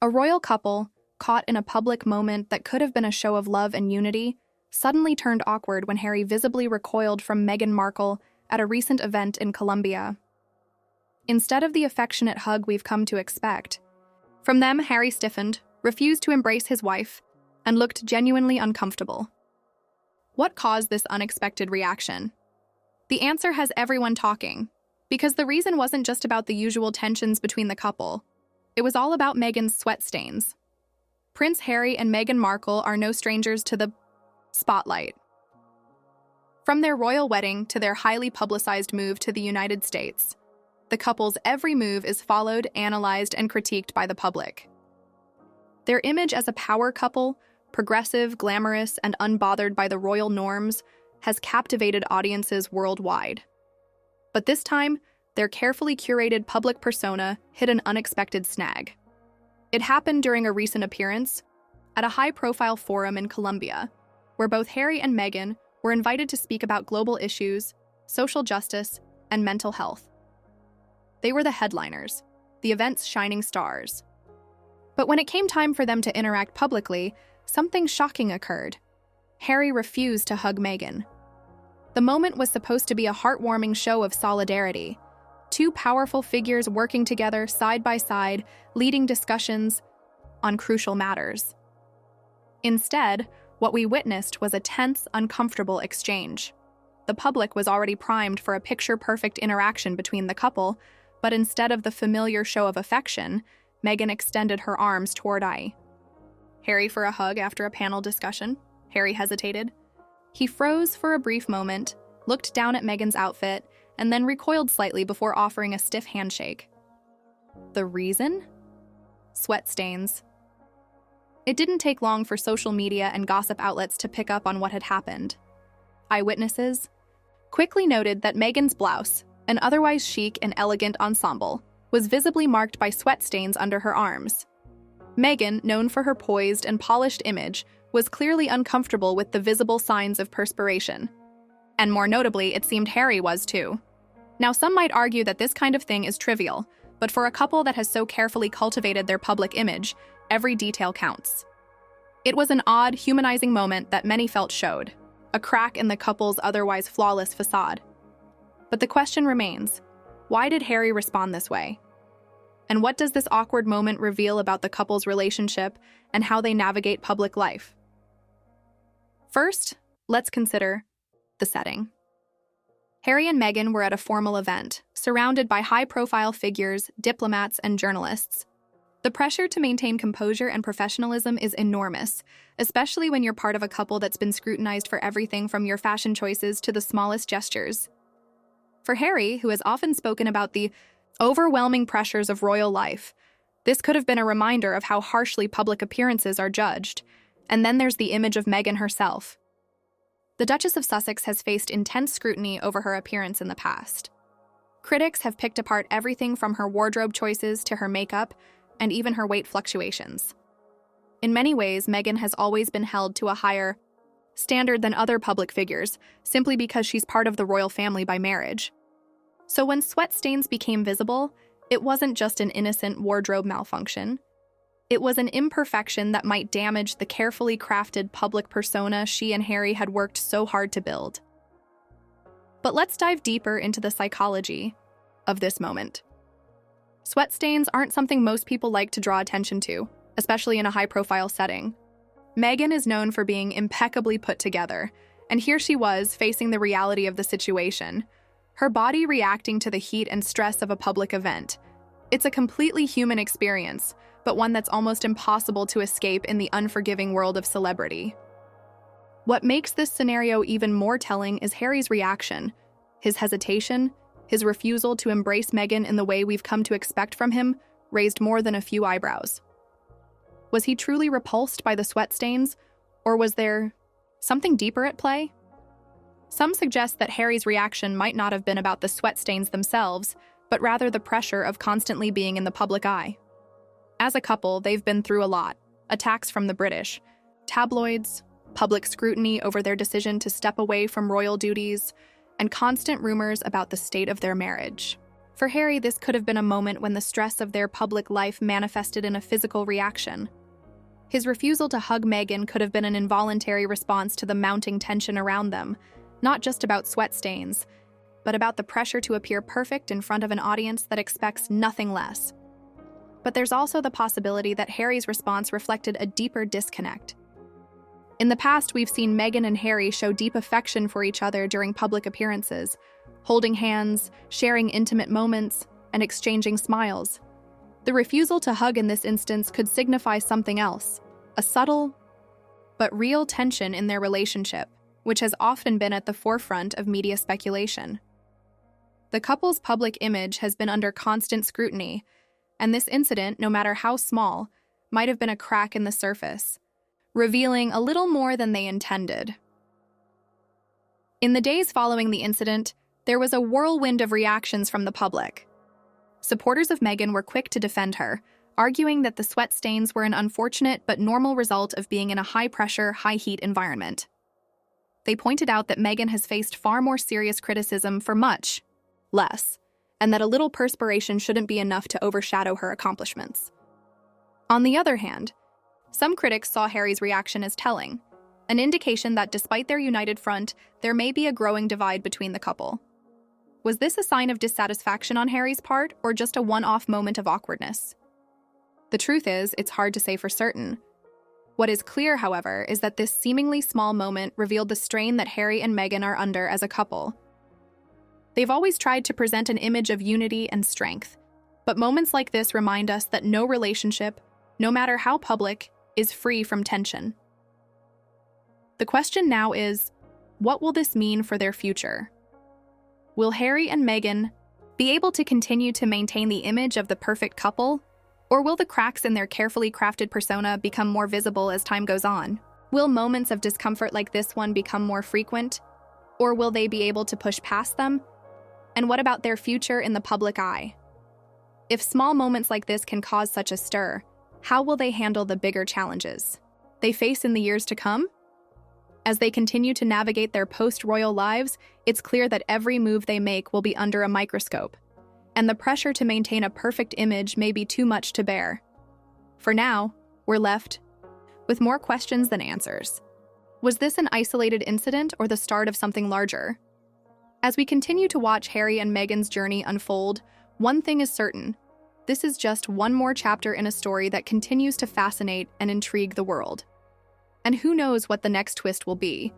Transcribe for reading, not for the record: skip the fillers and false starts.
A royal couple, caught in a public moment that could have been a show of love and unity, suddenly turned awkward when Harry visibly recoiled from Meghan Markle at a recent event in Colombia. Instead of the affectionate hug we've come to expect, from them Harry stiffened, refused to embrace his wife, and looked genuinely uncomfortable. What caused this unexpected reaction? The answer has everyone talking, because the reason wasn't just about the usual tensions between the couple. It was all about Meghan's sweat stains. Prince Harry and Meghan Markle are no strangers to the spotlight. From their royal wedding to their highly publicized move to the United States, the couple's every move is followed, analyzed, and critiqued by the public. Their image as a power couple, progressive, glamorous, and unbothered by the royal norms, has captivated audiences worldwide. But this time, their carefully curated public persona hit an unexpected snag. It happened during a recent appearance at a high-profile forum in Colombia, where both Harry and Meghan were invited to speak about global issues, social justice, and mental health. They were the headliners, the event's shining stars. But when it came time for them to interact publicly, something shocking occurred. Harry refused to hug Meghan. The moment was supposed to be a heartwarming show of solidarity. Two powerful figures working together side by side, leading discussions on crucial matters. Instead, what we witnessed was a tense, uncomfortable exchange. The public was already primed for a picture-perfect interaction between the couple, but instead of the familiar show of affection, Meghan extended her arms toward Harry for a hug after a panel discussion. Harry hesitated. He froze for a brief moment, looked down at Meghan's outfit, and then recoiled slightly before offering a stiff handshake. The reason? Sweat stains. It didn't take long for social media and gossip outlets to pick up on what had happened. Eyewitnesses quickly noted that Meghan's blouse, an otherwise chic and elegant ensemble, was visibly marked by sweat stains under her arms. Meghan, known for her poised and polished image, was clearly uncomfortable with the visible signs of perspiration. And more notably, it seemed Harry was too. Now, some might argue that this kind of thing is trivial, but for a couple that has so carefully cultivated their public image, every detail counts. It was an odd, humanizing moment that many felt showed a crack in the couple's otherwise flawless facade. But the question remains, why did Harry respond this way? And what does this awkward moment reveal about the couple's relationship and how they navigate public life? First, let's consider the setting. Harry and Meghan were at a formal event, surrounded by high-profile figures, diplomats, and journalists. The pressure to maintain composure and professionalism is enormous, especially when you're part of a couple that's been scrutinized for everything from your fashion choices to the smallest gestures. For Harry, who has often spoken about the overwhelming pressures of royal life, this could have been a reminder of how harshly public appearances are judged. And then there's the image of Meghan herself. The Duchess of Sussex has faced intense scrutiny over her appearance in the past. Critics have picked apart everything from her wardrobe choices to her makeup, and even her weight fluctuations. In many ways, Meghan has always been held to a higher standard than other public figures, simply because she's part of the royal family by marriage. So when sweat stains became visible, it wasn't just an innocent wardrobe malfunction. It was an imperfection that might damage the carefully crafted public persona she and Harry had worked so hard to build. But let's dive deeper into the psychology of this moment. Sweat stains aren't something most people like to draw attention to, especially in a high-profile setting. Meghan is known for being impeccably put together, and here she was facing the reality of the situation, her body reacting to the heat and stress of a public event. It's a completely human experience, but one that's almost impossible to escape in the unforgiving world of celebrity. What makes this scenario even more telling is Harry's reaction, his hesitation, his refusal to embrace Meghan in the way we've come to expect from him raised more than a few eyebrows. Was he truly repulsed by the sweat stains, or was there something deeper at play? Some suggest that Harry's reaction might not have been about the sweat stains themselves, but rather the pressure of constantly being in the public eye. As a couple, they've been through a lot. Attacks from the British, tabloids, public scrutiny over their decision to step away from royal duties, and constant rumors about the state of their marriage. For Harry, this could have been a moment when the stress of their public life manifested in a physical reaction. His refusal to hug Meghan could have been an involuntary response to the mounting tension around them, not just about sweat stains, but about the pressure to appear perfect in front of an audience that expects nothing less. But there's also the possibility that Harry's response reflected a deeper disconnect. In the past, we've seen Meghan and Harry show deep affection for each other during public appearances, holding hands, sharing intimate moments, and exchanging smiles. The refusal to hug in this instance could signify something else, a subtle but real tension in their relationship, which has often been at the forefront of media speculation. The couple's public image has been under constant scrutiny, and this incident, no matter how small, might have been a crack in the surface, revealing a little more than they intended. In the days following the incident, there was a whirlwind of reactions from the public. Supporters of Meghan were quick to defend her, arguing that the sweat stains were an unfortunate but normal result of being in a high-pressure, high-heat environment. They pointed out that Meghan has faced far more serious criticism for much less, and that a little perspiration shouldn't be enough to overshadow her accomplishments. On the other hand, some critics saw Harry's reaction as telling, an indication that despite their united front, there may be a growing divide between the couple. Was this a sign of dissatisfaction on Harry's part, or just a one-off moment of awkwardness? The truth is, it's hard to say for certain. What is clear, however, is that this seemingly small moment revealed the strain that Harry and Meghan are under as a couple. They've always tried to present an image of unity and strength, but moments like this remind us that no relationship, no matter how public, is free from tension. The question now is, what will this mean for their future? Will Harry and Meghan be able to continue to maintain the image of the perfect couple, or will the cracks in their carefully crafted persona become more visible as time goes on? Will moments of discomfort like this one become more frequent, or will they be able to push past them? And what about their future in the public eye? If small moments like this can cause such a stir, how will they handle the bigger challenges they face in the years to come? As they continue to navigate their post-royal lives, it's clear that every move they make will be under a microscope, and the pressure to maintain a perfect image may be too much to bear. For now, we're left with more questions than answers. Was this an isolated incident or the start of something larger? As we continue to watch Harry and Meghan's journey unfold, one thing is certain: this is just one more chapter in a story that continues to fascinate and intrigue the world. And who knows what the next twist will be?